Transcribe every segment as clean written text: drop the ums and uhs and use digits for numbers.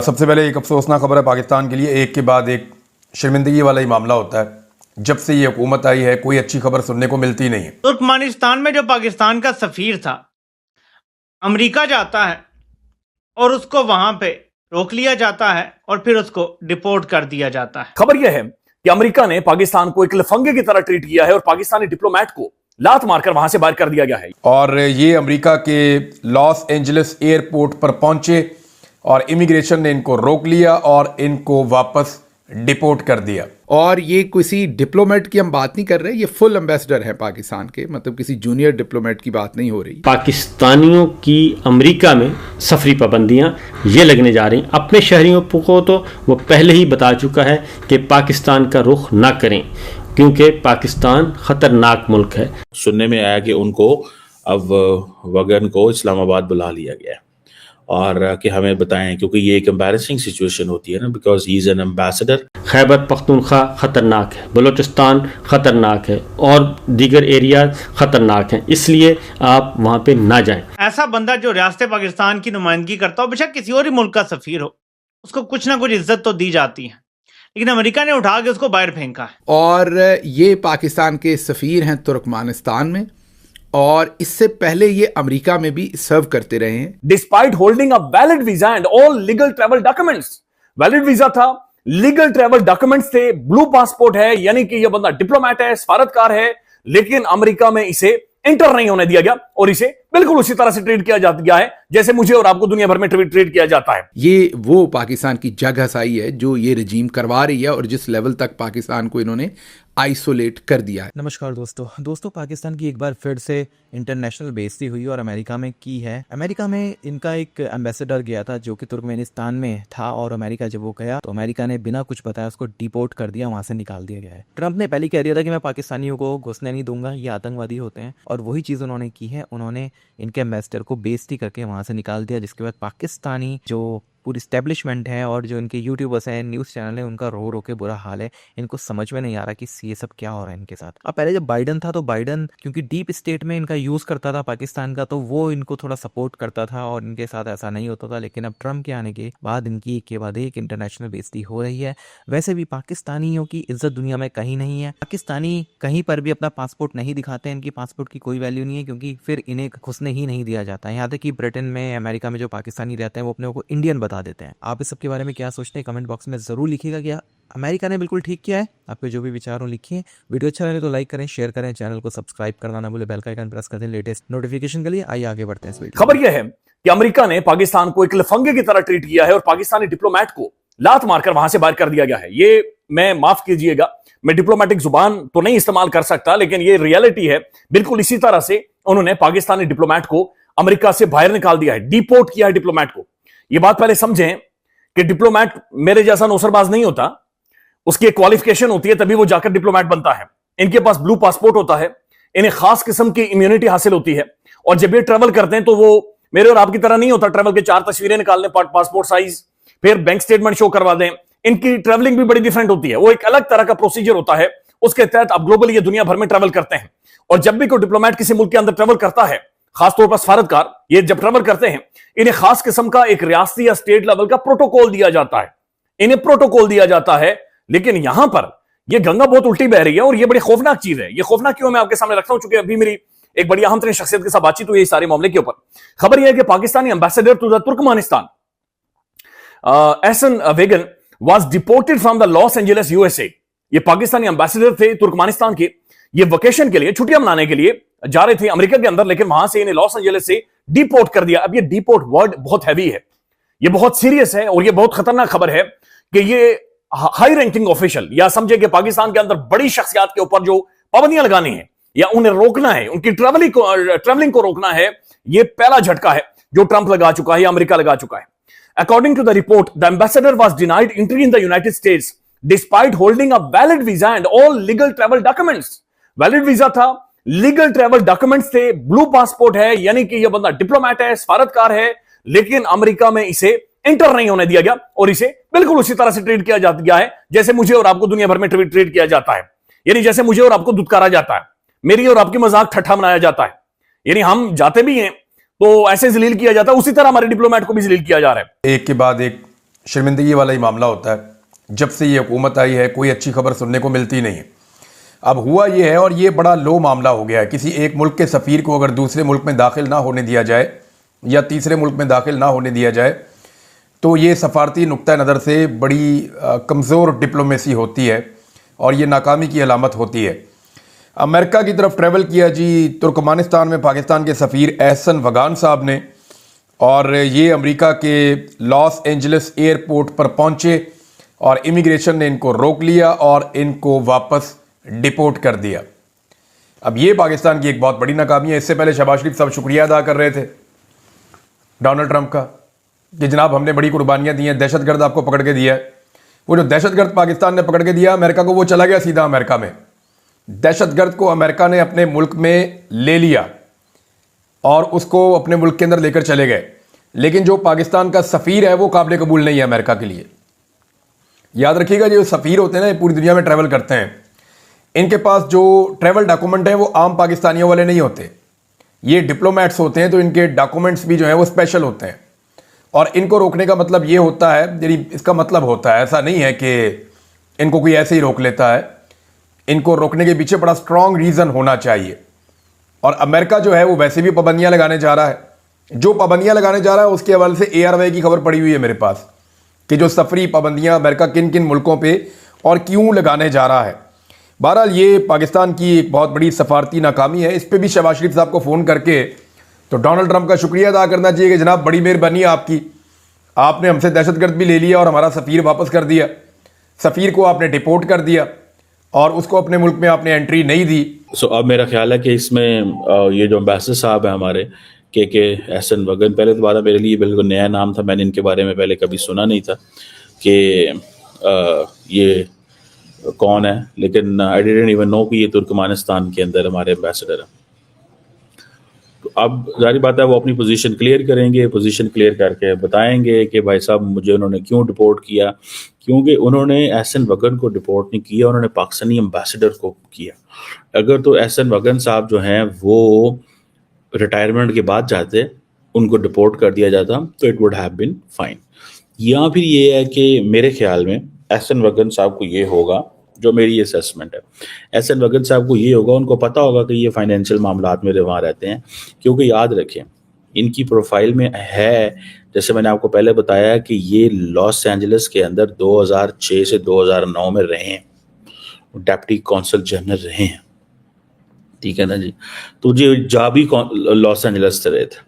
सबसे पहले एक अफसोसनाक खबर है पाकिस्तान के लिए। एक के बाद एक शर्मिंदगी वाला ही मामला होता है। जब से ये हुकूमत आई है कोई अच्छी खबर सुनने को मिलती नहीं है। तुर्कमानिस्तान में जो पाकिस्तान का सफीर था, अमेरिका जाता है और उसको वहां पे रोक लिया जाता है और फिर उसको डिपोर्ट कर दिया जाता है। खबर यह है कि अमेरिका ने पाकिस्तान को एक लफंगे की तरह ट्रीट किया है और पाकिस्तानी डिप्लोमेट को लात मारकर वहां से बाहर कर दिया गया है। और ये अमेरिका के लॉस एंजलिस एयरपोर्ट पर पहुंचे और इमिग्रेशन ने इनको रोक लिया और इनको वापस डिपोर्ट कर दिया। और ये किसी डिप्लोमेट की हम बात नहीं कर रहे, ये फुल एम्बेसडर है पाकिस्तान के, मतलब किसी जूनियर डिप्लोमेट की बात नहीं हो रही। पाकिस्तानियों की अमेरिका में सफरी पाबंदियां ये लगने जा रही। अपने शहरियों को तो वो पहले ही बता चुका है कि पाकिस्तान का रुख ना करें क्योंकि पाकिस्तान खतरनाक मुल्क है। सुनने में आया कि उनको अब वगन को इस्लामाबाद बुला लिया गया है और कि हमें बताएं, क्योंकि ये एक एम्बैरेसिंग सिचुएशन होती है ना, because he is an ambassador. Khyber Pakhtunkhwa खतरनाक है, बलूचिस्तान खतरनाक है और दीगर एरिया खतरनाक हैं, इसलिए आप वहां पे ना जाएं। ऐसा बंदा जो रियासत पाकिस्तान की नुमाइंदगी करता हो, बेशक किसी और ही मुल्क का सफीर हो, उसको कुछ ना कुछ इज्जत तो दी जाती है, लेकिन अमेरिका ने उठा के उसको बाहर फेंका है। और ये पाकिस्तान के सफीर हैं तुर्कमानिस्तान में, और इससे पहले ये अमेरिका में भी सर्व करते रहे हैं। Despite holding a valid visa and all legal travel documents. Valid visa था, लीगल ट्रैवल डॉक्यूमेंट्स थे, ब्लू पासपोर्ट है, यानी कि यह बंदा डिप्लोमेट है, सफारतकार है, लेकिन अमेरिका में इसे एंटर नहीं होने दिया गया और इसे बिल्कुल उसी तरह से ट्रीट किया गया है जैसे मुझे और आपको दुनिया भर में ट्रीट किया जाता है। ये वो पाकिस्तान की जग हसाई है जो ये रजीम करवा रही है और जिस लेवल तक पाकिस्तान को इन्होंने आइसोलेट कर दिया है। नमस्कार दोस्तों पाकिस्तान की एक बार फिर से इंटरनेशनल बेइज्जती हुई और अमेरिका में की है। अमेरिका में इनका एक एम्बेसडर गया था जो कि तुर्कमेनिस्तान में था, और अमेरिका जब वो गया तो अमेरिका ने बिना कुछ बताया उसको डिपोर्ट कर दिया, वहां से निकाल दिया गया है। ट्रंप ने पहले कह दिया था कि मैं पाकिस्तानियों को घुसने नहीं दूंगा, ये आतंकवादी होते हैं, और वही चीज़ उन्होंने की है। उन्होंने इनके एम्बेसडर को बेइज्जती करके वहां से निकाल दिया, जिसके बाद पाकिस्तानी जो पूरी स्टैब्लिशमेंट है और जो इनके यूट्यूबर्स हैं, न्यूज़ चैनल है, उनका रो रो के बुरा हाल है। इनको समझ में नहीं आ रहा कि ये सब क्या हो रहा है इनके साथ। अब पहले जब बाइडन था तो बाइडन क्योंकि डीप स्टेट में इनका यूज़ करता था पाकिस्तान का, तो वो इनको थोड़ा सपोर्ट करता था और इनके साथ ऐसा नहीं होता था। लेकिन अब ट्रंप के आने के बाद इनकी एक के बाद एक इंटरनेशनल बेइज्जती हो रही है। वैसे भी पाकिस्तानियों की इज्जत दुनिया में कहीं नहीं है। पाकिस्तानी कहीं पर भी अपना पासपोर्ट नहीं दिखाते, इनकी पासपोर्ट की कोई वैल्यू नहीं है, क्योंकि फिर इन्हें घुसने ही नहीं दिया जाता है। यहाँ तक कि ब्रिटेन में, अमेरिका में जो पाकिस्तानी रहते हैं वो अपने को इंडियन बता देते हैं। आप इस के बारे में क्या सोचते हैं कमेंट बॉक्स में जरूर लिखिएगा। क्या अमेरिका ने बिल्कुल ठीक किया है? आपके जो भी विचार हो लिखिए। वीडियो अच्छा लगे तो लाइक करें, शेयर करें, चैनल को सब्सक्राइब करना ना भूलें, बेल का आइकन प्रेस कर दें लेटेस्ट नोटिफिकेशन के लिए। आइए आगे बढ़ते हैं इस वीडियो। खबर यह है कि अमेरिका ने पाकिस्तान को एक लफंगे की तरह ट्रीट किया है और पाकिस्तानी डिप्लोमेट को लात मारकर वहां से बाहर कर दिया गया है। ये मैं माफ कीजिएगा, मैं डिप्लोमेटिक जुबान तो नहीं इस्तेमाल कर सकता, लेकिन ये रियलिटी है। बिल्कुल इसी तरह से उन्होंने पाकिस्तानी डिप्लोमेट को अमेरिका से बाहर निकाल दिया है, डिपोर्ट किया है डिप्लोमेट को। यह बात पहले समझें कि डिप्लोमेट मेरे जैसा नौसरबाज नहीं होता, उसकी एक क्वालिफिकेशन होती है, तभी वो जाकर डिप्लोमेट बनता है। इनके पास ब्लू पासपोर्ट होता है, इन्हें खास किस्म की इम्यूनिटी हासिल होती है, और जब ये ट्रेवल करते हैं तो वो मेरे और आपकी तरह नहीं होता ट्रेवल के 4 तस्वीरें निकाल लें पासपोर्ट साइज, फिर बैंक स्टेटमेंट शो करवा दें। इनकी ट्रेवलिंग भी बड़ी डिफरेंट होती है, वो एक अलग तरह का प्रोसीजर होता है, उसके तहत आप ग्लोबली ये दुनिया भर में ट्रेवल करते हैं। और जब भी कोई डिप्लोमेट किसी मुल्क के अंदर ट्रेवल करता है, खासतौर पर सफारतकार, ये जब ट्रेवल करते हैं, इन्हें खास किस्म का एक रियासती या स्टेट लेवल का प्रोटोकॉल दिया जाता है, इन्हें प्रोटोकॉल दिया जाता है। लेकिन यहां पर यह गंगा बहुत उल्टी बह रही है और यह बड़ी खौफनाक चीज है। यह खौफनाक क्यों मैं आपके सामने रखता हूं, चूंकि अभी मेरी एक बड़ी अहम तरीन शख्सियत के साथ बातचीत हुई इस सारे मामले के ऊपर। खबर यह है कि Pakistani ambassador to the Turkmenistan Ehsan Wagan was deported from the Los Angeles USA. ये पाकिस्तानी एम्बेसडर थे तुर्कमानिस्तान के, ये वेकेशन के लिए, छुट्टियां मनाने के लिए जा रहे थे अमेरिका के अंदर, लेकिन वहां से इन्हें लॉस एंजेलिस से डिपोर्ट कर दिया। अब ये डिपोर्ट वर्ड बहुत हैवी है, ये बहुत सीरियस है और ये बहुत खतरनाक खबर है कि ये हाई रैंकिंग ऑफिशियल, या समझे कि पाकिस्तान के अंदर बड़ी शख्सियत के ऊपर जो पाबंदियां लगानी है या उन्हें रोकना है, उनकी ट्रेवलिंग को रोकना है, ये पहला झटका है जो ट्रंप लगा चुका है या अमेरिका लगा चुका है। According to the report, the ambassador was denied entry in the United States despite holding a valid visa and all legal travel documents. Valid visa था, लीगल ट्रैवल डॉक्यूमेंट्स थे, ब्लू पासपोर्ट है, यानी कि यह बंदा डिप्लोमेट है, सफारतकार है, लेकिन अमेरिका में इसे एंटर नहीं होने दिया गया और इसे बिल्कुल उसी तरह से ट्रीट किया गया है जैसे मुझे और आपको दुनिया भर में ट्रीट किया जाता है। यानी जैसे मुझे और आपको दुत्कारा जाता है, मेरी और आपकी मजाक ठट्ठा बनाया जाता है, यानी हम जाते भी हैं तो ऐसे जलील किया जाता है, उसी तरह हमारे डिप्लोमेट को भी जलील किया जा रहा है। एक के बाद एक शर्मिंदगी वाला ही मामला होता है। जब से ये हुकूमत आई है कोई अच्छी खबर सुनने को मिलती नहीं है। अब हुआ ये है और ये बड़ा लो मामला हो गया है। किसी एक मुल्क के सफ़ीर को अगर दूसरे मुल्क में दाखिल ना होने दिया जाए या तीसरे मुल्क में दाखिल ना होने दिया जाए तो ये सफारती नुक्ता नज़र से बड़ी कमज़ोर डिप्लोमेसी होती है और ये नाकामी की अलामत होती है। अमेरिका की तरफ ट्रैवल किया जी तुर्कमानिस्तान में पाकिस्तान के सफ़ीर एहसन वगान साहब ने, और ये अमेरिका के लॉस एंजलिस एयरपोर्ट पर पहुंचे और इमिग्रेशन ने इनको रोक लिया और इनको वापस डिपोर्ट कर दिया। अब ये पाकिस्तान की एक बहुत बड़ी नाकामी है। इससे पहले शहबाज शरीफ साहब शुक्रिया अदा कर रहे थे डोनाल्ड ट्रंप का कि जनाब हमने बड़ी कुर्बानियां दी हैं, दहशतगर्द आपको पकड़ के दिया है। वो जो दहशतगर्द पाकिस्तान ने पकड़ के दिया अमेरिका को, वो चला गया सीधा अमेरिका में। दहशतगर्द को अमेरिका ने अपने मुल्क में ले लिया और उसको अपने मुल्क के अंदर लेकर चले गए, लेकिन जो पाकिस्तान का सफ़ीर है वो काबिल कबूल नहीं है अमेरिका के लिए। याद रखिएगा जो सफ़ीर होते हैं ना, ये पूरी दुनिया में ट्रैवल करते हैं, इनके पास जो ट्रैवल डॉक्यूमेंट है वो आम पाकिस्तानियों वाले नहीं होते। ये डिप्लोमेट्स होते हैं तो इनके डॉक्यूमेंट्स भी जो है वो स्पेशल होते हैं। और इनको रोकने का मतलब ये होता है, यदि इसका मतलब होता है, ऐसा नहीं है कि इनको कोई ऐसे ही रोक लेता है। इनको रोकने के पीछे बड़ा स्ट्रॉन्ग रीज़न होना चाहिए। और अमेरिका जो है वो वैसे भी पाबंदियां लगाने जा रहा है। जो पाबंदियां लगाने जा रहा है उसके हवाले से ARY की खबर पड़ी हुई है मेरे पास कि जो सफरी पाबंदियां अमेरिका किन किन मुल्कों पे और क्यों लगाने जा रहा है। बहरहाल ये पाकिस्तान की एक बहुत बड़ी सफारती नाकामी है। इस पर भी शहबाज शरीफ साहब को फ़ोन करके तो डोनाल्ड ट्रंप का शुक्रिया अदा करना चाहिए कि जनाब बड़ी मेहरबानी है आपकी, आपने हमसे दहशतगर्द भी ले लिया और हमारा सफ़ीर वापस कर दिया। सफ़ीर को आपने डिपोर्ट कर दिया और उसको अपने मुल्क में आपने एंट्री नहीं दी। अब मेरा ख्याल है कि इसमें ये जो एम्बेसडर साहब हैं हमारे के एहसन वगन, पहले तो बात मेरे लिए बिल्कुल नया नाम था, मैंने इनके बारे में पहले कभी सुना नहीं था कि ये कौन है, लेकिन आई डिडंट इवन नो कि ये तुर्कमानिस्तान के अंदर हमारे एम्बेसडर हैं। तो अब जारी बात है वो अपनी पोजीशन क्लियर करेंगे, पोजीशन क्लियर करके बताएंगे कि भाई साहब मुझे उन्होंने क्यों डिपोर्ट किया। क्योंकि उन्होंने एहसन वगन को डिपोर्ट नहीं किया, उन्होंने पाकिस्तानी एम्बेसडर को किया। अगर तो एहसन वगन साहब जो हैं वो रिटायरमेंट के बाद जाते, उनको डिपोर्ट कर दिया जाता तो it would have been fine. या फिर ये है कि मेरे ख्याल में एहसन वगन साहब को ये होगा, जो मेरी असेसमेंट है, एहसन वगन साहब को ये होगा, उनको पता होगा कि ये फाइनेंशियल मामलात में वहाँ रहते हैं। क्योंकि याद रखें इनकी प्रोफाइल में है, जैसे मैंने आपको पहले बताया कि ये लॉस एंजलिस के अंदर 2006 से 2009 में रहे हैं, डेप्टी कौंसल जनरल रहे हैं, ठीक है ना जी। तो ये जाबी लॉस एंजलिस से रहे थे,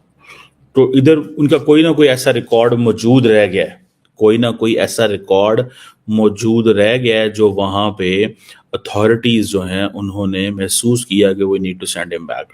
तो इधर उनका कोई ना कोई ऐसा रिकॉर्ड मौजूद रह गया है, कोई ना कोई ऐसा रिकॉर्ड मौजूद रह गया है जो वहाँ पे अथॉरिटीज़ जो हैं उन्होंने महसूस किया कि वो need to send him back.